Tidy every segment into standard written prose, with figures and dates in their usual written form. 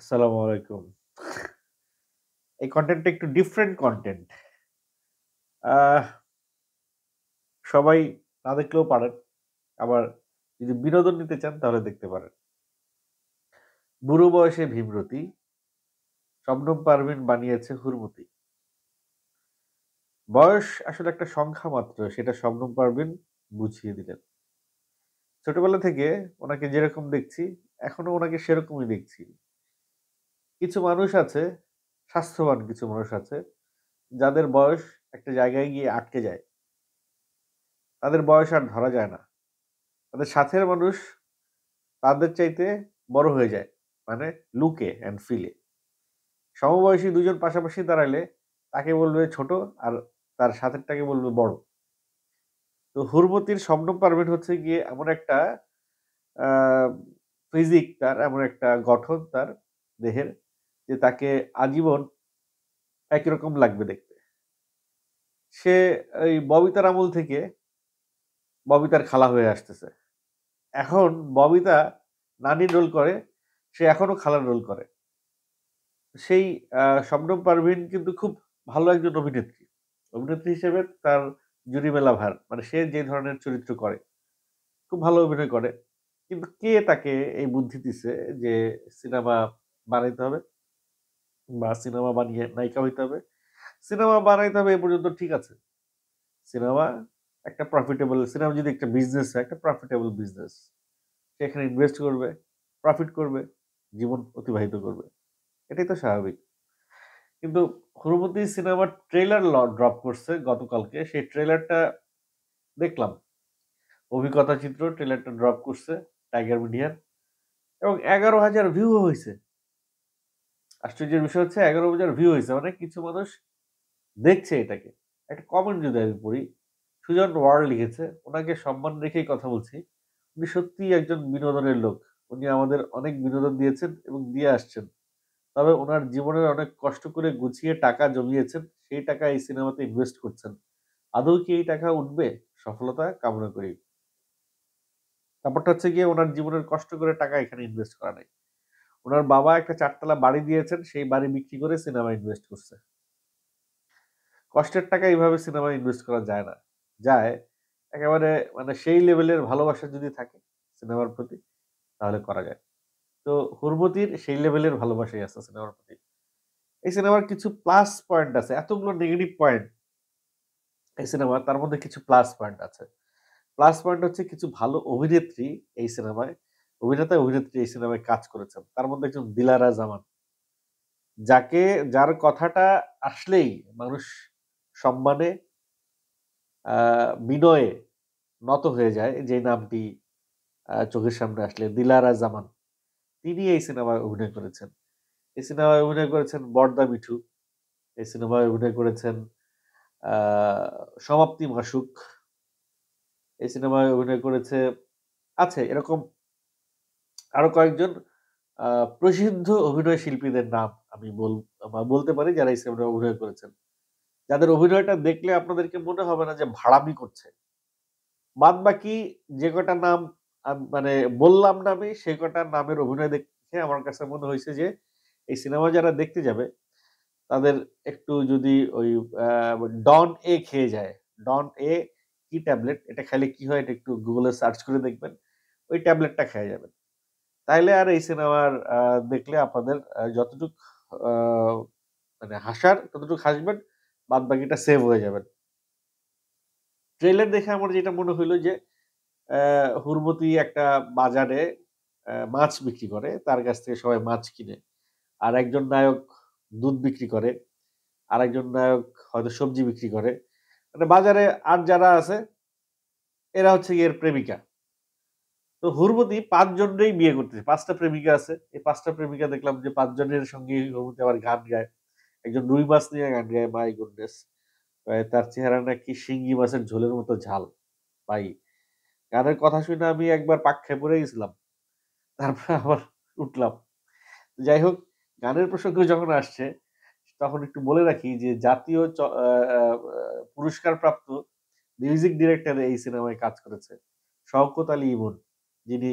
আসসালামু আলাইকুম। এই কনটেন্টটা একটু ডিফারেন্ট কনটেন্ট। আহ সবাই না দেখলেও পারেন। আবার যদি বিনোদন নিতে চান তাহলে দেখতে পারেন। বুড়ো বয়সে ভীমরতি, শবনম পারভীন বানিয়েছে হুড়মুড়ি। বয়স আসলে একটা সংখ্যা মাত্র, সেটা শবনম পারভীন বুঝিয়ে দিলেন। ছোটবেলা থেকে ওনাকে যেরকম দেখছি, এখনো ওনাকে সেরকমই দেখছি। কিছু মানুষ আছে, স্বাস্থ্যবান কিছু মানুষ আছে, যাদের বয়স একটা জায়গায় গিয়ে আটকে যায়। তাদের বয়স আর ধরা যায় না। তাদের সাথের মানুষ তাদের চাইতে বড় হয়ে যায়। মানে লুকে অ্যান্ড ফিলে। সমবয়সী ২ জন পাশাপাশি দাঁড়াইলে তাকে বলবে ছোট আর তার সাথেরটাকে বলবে বড়। তো হুড়মতির শবনম পারভীন হচ্ছে গিয়ে এমন একটা আ ফিজিক তার, এমন একটা গঠন তার দেহের যে তাকে আজীবন একই রকম লাগবে দেখতে। সে ওই ববিতার আমল থেকে ববিতার খালা হয়ে আসতেছে। এখন ববিতা নানির রোল করে, সে এখনো খালার রোল করে। সেই শবনম পারভীন কিন্তু খুব ভালো একজন অভিনেত্রী। অভিনেত্রী হিসেবে তার জুড়ি মেলা ভার। মানে সে যে ধরনের চরিত্র করে, খুব ভালো অভিনয় করে। কিন্তু কে তাকে এই বুদ্ধি দিছে যে সিনেমা বানাইতে হবে বা সিনেমা বানিয়ে নায়িকা হইতে হবে? সিনেমা বানাইতে হবে এ পর্যন্ত ঠিক আছে। সিনেমা একটা প্রফিটেবল, সিনেমা যদি একটা বিজনেস হয়, একটা প্রফিটেবল বিজনেস। সে এখানে ইনভেস্ট করবে, প্রফিট করবে, জীবন অতিবাহিত করবে। এটাই তো স্বাভাবিক। কিন্তু 'হুড়মুড়ি' সিনেমার ট্রেইলার ড্রপ করছে গতকালকে। সেই ট্রেইলারটা দেখলাম। অভিজ্ঞতা চিত্র ট্রেইলারটা ড্রপ করছে টাইগার মিডিয়ার এবং ১১,০০০ ভিউ হইছে। আশ্চর্যের বিষয় হচ্ছে ১১,০০০ ভিউ হইছে। মানে কিছু মানুষ দেখছে এটাকে। একটা কমেন্ট যদি আমি পড়ি, সুজন ওয়ার্ল্ড লিখেছে, উনাকে সম্মান রেখেই কথা বলছি। উনি সত্যিই একজন বিনোদনের লোক। উনি আমাদের অনেক বিনোদন দিয়েছেন এবং দিয়ে আসছেন। তবে উনার জীবনের অনেক কষ্ট করে গুছিয়ে টাকা জমিয়েছেন। সেই টাকা এই সিনেমাতে ইনভেস্ট করছেন। আদৌ কি এই টাকা উঠবে? সফলতা কামনা করি। ব্যাপারটা হচ্ছে গিয়ে উনার জীবনের কষ্ট করে টাকা এখানে ইনভেস্ট করা নাই। উনার বাবা একটা ৪ তলা বাড়ি দিয়েছেন, সেই বাড়ি বিক্রি করে সিনেমায় ইনভেস্ট করছে। কষ্টের টাকা এভাবে সিনেমায় ইনভেস্ট করা যায় না। যায় একেবারে, মানে সেই লেভেলের ভালোবাসা যদি থাকে সিনেমার প্রতি, তাহলে করা যায়। তো হুড়মতির সেই লেভেলের ভালোবাসাই আছে সিনেমার প্রতি। এই সিনেমার কিছু প্লাস পয়েন্ট আছে। এতগুলো নেগেটিভ পয়েন্ট এই সিনেমার, তার মধ্যে কিছু প্লাস পয়েন্ট আছে। প্লাস পয়েন্ট হচ্ছে কিছু ভালো অভিনেত্রী এই সিনেমায়, অভিনেতা, অভিনেত্রী এই সিনেমায় কাজ করেছেন। তার মধ্যে একজন দিলারা জামান। যাকে, যার কথাটা আসলেই মানুষ সম্মানে, আ বিনয়ে নত হয়ে যায়, যে নামটি চোখের সামনে আসলে, দিলারা জামান। তিনি এই সিনেমায় অভিনয় করেছেন। এই সিনেমায় অভিনয় করেছেন বরদা মিঠু। এই সিনেমায় অভিনয় করেছেন আ সমাপ্তি মাসুক। এই সিনেমায় অভিনয় করেছে, আছে এরকম আরো কয়েকজন আ প্রসিদ্ধ অভিনয় শিল্পীদের নাম আমি বলতে পারি, যারা এই সিনেমায় অভিনয় করেছেন। যাদের অভিনয়টা দেখলে আপনাদেরকে মনে হবে না যে ভাড়ামি করছে। বাদবাকি যে কটা নাম মানে বললাম না আমি, সে কটা নামের অভিনয় দেখে আমার কাছে মনে হইছে যে এই সিনেমা যারা দেখতে যাবে তাদের একটু যদি ওই আ ডন এ খেয়ে যায়। ডন এ কি ট্যাবলেট? এটা খাইলে কি হয়? এটা একটু Google এ সার্চ করে দেখবেন। ওই ট্যাবলেটটা খেয়ে যাবেন। তাইলে আর এই সিনেমার দেখলে আপনাদের যতটুক আ মানে হাসার ততটুকু হাসবেন, বাদবাকিটা সেভ হয়ে যাবেন। ট্রেইলার দেখে আমার যেটা মনে হইল যে হুড়মতি একটা বাজারে মাছ বিক্রি করে। তার কাছ থেকে সবাই মাছ কিনে। আর একজন নায়ক দুধ বিক্রি করে। আরেকজন নায়ক হয়তো সবজি বিক্রি করে। মানে বাজারে আর যারা আছে এরা হচ্ছে গিয়ে এর প্রেমিকা। তো হুড়মতি ৫ জনরেই বিয়ে করতেছে। ৫ টা প্রেমিকা আছে। এই ৫ টা প্রেমিকা দেখলাম যে ৫ জনের সঙ্গেই হুড়মতি আবার গান গায়। একজন রুই মাছ নিয়ে গান গায়, মাই গুডনেস! তার চেহারা নাকি শিঙ্গি মাছের ঝোলের মতো ঝাল। ভাই, গানের কথা শুনে আমি একবার পাক খেয়ে পড়ে গেছিলাম। তারপরে আবার উঠলাম। যাই হোক, গানের প্রসঙ্গ যখন আসছে, তখন একটু বলে রাখি যে জাতীয় চ আ আ পুরস্কারপ্রাপ্ত মিউজিক ডিরেক্টর এই সিনেমায় কাজ করেছে। শওকত আলী ইমন, যিনি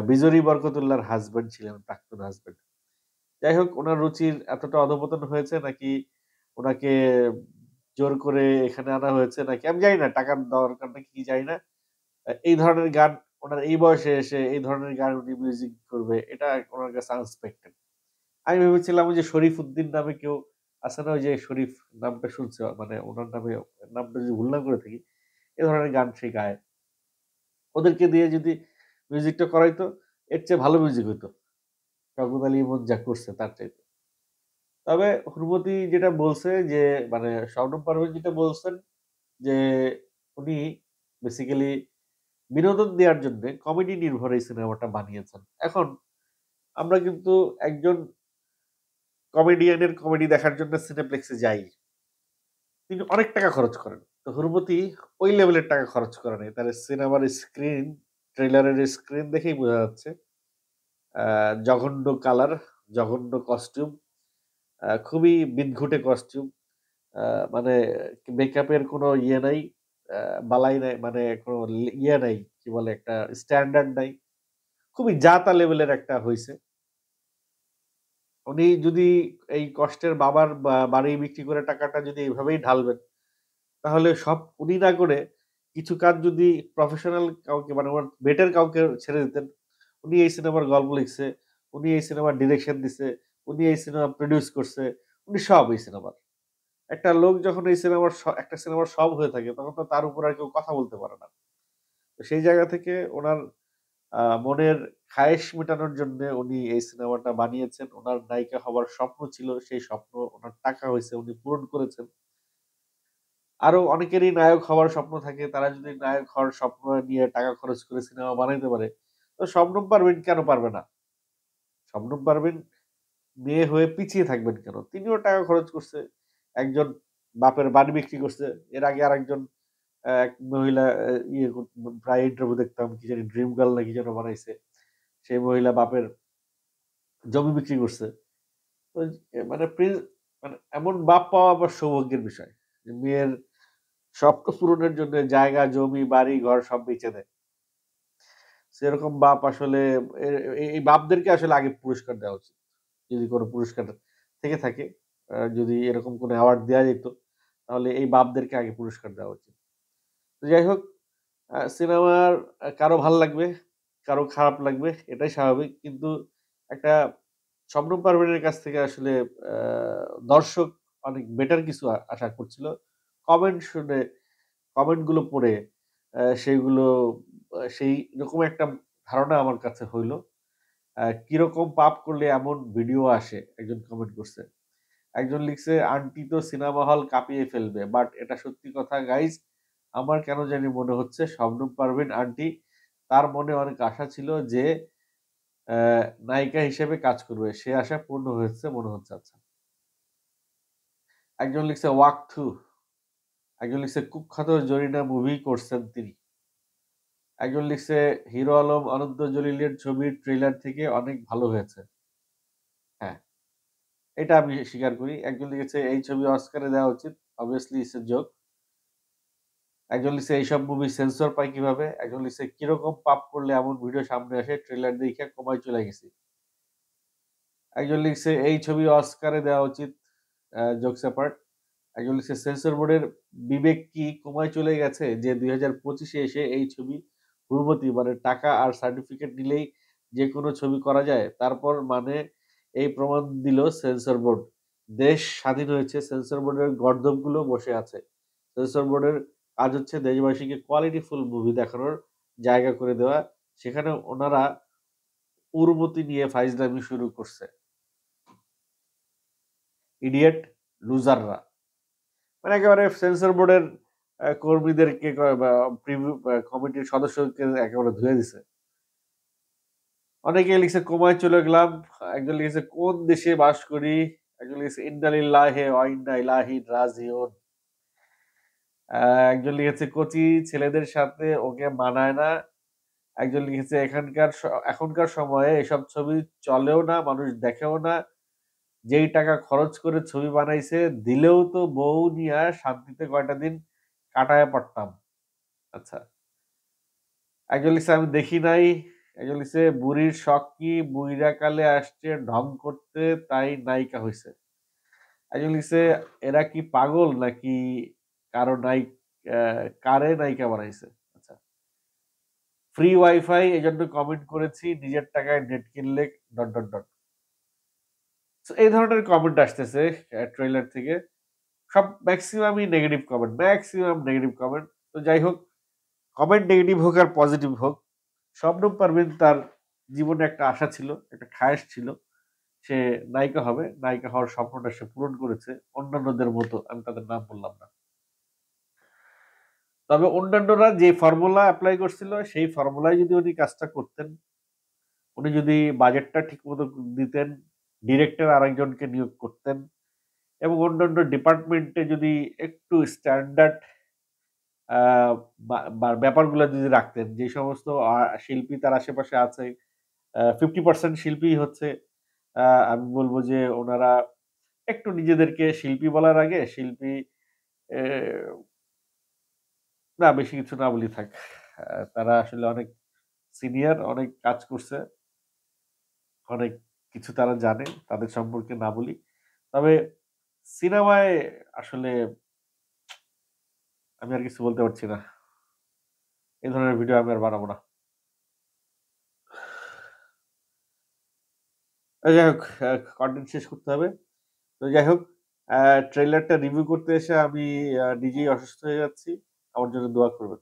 বিজরী বরকতুল্লাহর হাসব্যান্ড ছিলেন, প্রাক্তন হাসব্যান্ড। যাই হোক উনার রুচির এতটা অধঃপতন হয়েছে নাকি উনাকে জোর করে এখানে আনা হয়েছে নাকি আমি জানি না টাকার দরকার নাকি কি জানি না। এই ধরনের গান উনার এই বয়সে এসে এই ধরনের গান উনি মিউজিক করবে এটা উনার কাছে আনএক্সপেক্টেড। আমি ভেবেছিলাম ওই যে শরীফ উদ্দিন নামে কেউ আছে না? ওই যে শরীফ নামটা শুনছে মানে উনার নামে নামটা যদি ভুল না করে থাকি, এ ধরনের গান সে গায়। ওদেরকে দিয়ে যদি মিউজিকটা করাইতো এর চেয়ে ভালো মিউজিক হইতো। শওকত আলী ইমন যা করছে তার চাইতে। তবে হুরমতি যেটা বলছে যে মানে শবনম পারভীন যেটা বলছেন যে উনি বেসিক্যালি বিনোদন দেওয়ার জন্যে কমেডি নির্ভর এই সিনেমাটা বানিয়েছেন। এখন আমরা কিন্তু একজন কমেডিয়ানের কমেডি দেখার জন্য সিনেপ্লেক্সে যাই। তিনি অনেক টাকা খরচ করেন। তো হুরমতি ওই লেভেলের টাকা খরচ করে নাই। তার সিনেমার স্ক্রিন, ট্রেইলারের স্ক্রিন দেখেই বোঝা যাচ্ছে। আ জঘন্য কালার, জঘন্য কস্টিউম, খুবই বিদঘুটে কস্টিউম। আ মানে মেকআপের কোনো ইয়ে নাই, আ বালাই নাই মানে কোনো ইয়ে নাই, কি বলে একটা স্ট্যান্ডার্ড নাই। খুবই যা-তা লেভেলের একটা হইছে। উনি যদি এই কষ্টের বাবার বাড়ি বিক্রি করে টাকাটা যদি এভাবেই ঢালবেন, তাহলে সব উনি না করে কিছু কাজ যদি প্রফেশনাল কাউকে মানে ওনার বেটার কাউকে ছেড়ে দিতেন। উনি এই সিনেমার গল্প লিখছে, উনি এই সিনেমার ডিরেকশন দিছে, উনি এই সিনেমা প্রোডিউস করছে, উনি সব এই সিনেমার। একটা লোক যখন এই সিনেমার একটা সিনেমার সব হয়ে থাকে তখন তো তার উপর আর কেউ কথা বলতে পারে না। তো সেই জায়গা থেকে উনার মনের খায়েশ মেটানোর জন্যে উনি এই সিনেমাটা বানিয়েছেন। উনার নায়িকা হবার স্বপ্ন ছিল। সেই স্বপ্ন উনার টাকা হইছে, উনি পূরণ করেছেন। আরো অনেকেরই নায়ক হওয়ার স্বপ্ন থাকে। তারা যদি নায়ক হওয়ার স্বপ্ন নিয়ে টাকা খরচ করে সিনেমা বানাইতে পারে, তো শবনম পারভীন কেন পারবে না? শবনম পারভীন মেয়ে হয়ে পিছিয়ে থাকবেন কেন? তিনিও টাকা খরচ করছে। একজন বাপের বাড়ি বিক্রি করছে। এর আগে আরেকজন এক মহিলা ইয়ে প্রায় ইন্টারভিউ দেখতাম কি জানি ড্রিম গার্ল না কি যেন বানাইছে। সেই মহিলা বাপের জমি বিক্রি করছে। তো মানে মানে এমন বাপ পাওয়া আবার সৌভাগ্যের বিষয়। যে মেয়ের স্বপ্ন পূরণের জন্য জায়গা, জমি, বাড়ি, ঘর সব বেচে দেয়। সেরকম বাপ আসলে এ এই বাপদেরকে আসলে আগে পুরস্কার দেওয়া উচিত। যদি কোন পুরস্কার থেকে থাকে, যদি এরকম কোন অ্যাওয়ার্ড দেয়া যেত, তাহলে এই বাপদেরকে আগে পুরস্কার দেওয়া উচিত। তো যাই হোক, সিনেমার কারো ভাল লাগবে, কারো খারাপ লাগবে, এটাই স্বাভাবিক। কিন্তু একটা শবনম পারভীনের কাছ থেকে আসলে আ দর্শক অনেক বেটার কিছু আশা করছিল। কমেন্ট শুনে, কমেন্ট গুলো পড়ে সেগুলো সেইরকম একটা ধারণা আমার কাছে হইল। কিরকম পাপ করলে এমন ভিডিও আসে? একজন কমেন্ট করছে। একজন লিখছে, "আন্টি তো সিনেমা হল কাঁপিয়ে ফেলবে।" বাট এটা সত্যি কথা গাইস। আমার কেন জানি মনে হচ্ছে শবনম পারভীন আন্টি তার মনে অনেক আশা ছিল যে নায়িকা হিসেবে কাজ করবে। সে আশা পূর্ণ হয়েছে মনে হচ্ছে আচ্ছা। একজন লিখছে, "ওয়াক থ্রু।" একজন লিখছে, "কুখ্যাত জরিনা মুভি করছেন তিনি।" একজন লিখছে, "হিরো আলম, অনন্ত জলিলের ছবির ট্রেইলার থেকে অনেক ভালো হয়েছে।" হ্যাঁ, এটা আমি স্বীকার করি। একজন লিখেছে, "এই ছবি অস্কারে দেওয়া উচিত।" obviously it's a joke। একজন লিখছে, "এইসব মুভি সেন্সর পায় কিভাবে?" একজন লিখছে, "কিরকম পাপ করলে এমন ভিডিও সামনে আসে? ট্রেইলার দেইখা কোমায় চইলা গেছি।" একজন লিখছে, "এই ছবি অস্কারে দেওয়া উচিত।" Jokes apart. একজন লিখছে, "সেন্সর বোর্ডের বিবেক কি কোমায় চলে গেছে যে ২০২৫ এ এসে এই ছবি হুড়মুড়ি মানে টাকা আর সার্টিফিকেট নিলেই যেকোনো ছবি করা যায়? তারপর মানে এই প্রমাণ দিল সেন্সর বোর্ড। দেশ স্বাধীন হয়েছে, সেন্সর বোর্ডের গর্দভগুলো বসে আছে। সেন্সর বোর্ডের কাজ হচ্ছে দেশবাসীকে কোয়ালিটিফুল মুভি দেখানোর জায়গা করে দেওয়া। সেখানে ওনারা উর্বতি নিয়ে ফাইজলামি শুরু করছে। ইডিয়েট, লুজাররা।" মানে একেবারে সেন্সর বোর্ডের কর্মীদেরকে বা প্রিভিউ কমিটির সদস্যকে একেবারে ধুয়ে দিছে। অনেকে লিখছে কোমায় চলে গেলাম। একজন লিখেছে কোন দেশে বাস করি? একজন লিখেছে ইন্না লিল্লাহি ওয়া ইন্না ইলাইহি রাজিউন। আ একজন লিখেছে কচি ছেলেদের সাথে ওকে মানায় না। একজন লিখেছে এখনকার সময়ে এসব ছবি চলেও না, মানুষ দেখেও না। যেই টাকা খরচ করে ছবি বানাইছে দিলেও তো বউ নিয়া শান্তিতে কয়টা দিন কাটায়া পারতাম। আচ্ছা। একজন লিখছে আমি দেখি নাই। একজন লিখছে বুড়ির শখ কি বুইড়া কালে আসছে ঢং করতে তাই নায়িকা হইছে। একজন লিখছে এরা কি পাগল নাকি কারো কারে নায়িকা বানাইছে। আচ্ছা, ফ্রি ওয়াইফাই এজন্য কমেন্ট করেছি নিজের টাকায় নেট কিনলে ডট ডট ডট। এই ধরনের কমেন্ট আসতেছে ট্রেলার থেকে। সব ম্যাক্সিমামই negative comment, maximum negative comment. তো যাই হোক, কমেন্ট নেগেটিভ হোক আর পজিটিভ হোক, শবনম পারভীন তার জীবনে একটা আশা ছিল, একটা খায়েশ ছিল। সে নায়িকা হবে। নায়িকা হওয়ার স্বপ্নটা সে পূরণ করেছে। অন্যান্যদের মতো আমি তাদের নাম বললাম না। তবে অন্যান্যরা যে ফর্মুলা এপ্লাই করছিল সেই ফর্মুলায় যদি উনি কাজটা করতেন, উনি যদি বাজেটটা ঠিকমতো দিতেন, ডিরেক্টর আরেকজনকে নিয়োগ করতেন এবং অন্যান্য ডিপার্টমেন্টে যদি একটু স্ট্যান্ডার্ড ব্যাপারগুলো যদি রাখতেন, যে সমস্ত শিল্পী তার আশেপাশে আছে 50% শিল্পী হচ্ছে আমি বলব যে ওনারা একটু নিজেদেরকে শিল্পী বলার আগে শিল্পী এ না বেশি কিছু না বলি থাক। তারা আসলে অনেক সিনিয়র, অনেক কাজ করছে, অনেক কিছু তারা জানে। তাদের সম্পর্কে না বলি। তবে সিনেমায় আসলে আমি আর কিছু বলতে পারছি না। এই ধরনের ভিডিও আমি আর বানাবো না। যাই হোক, কনটেন্ট শেষ করতে হবে। তো যাই হোক, ট্রেইলারটা রিভিউ করতে এসে আমি নিজেই অসুস্থ হয়ে যাচ্ছি। আমার জন্য দোয়া করবেন।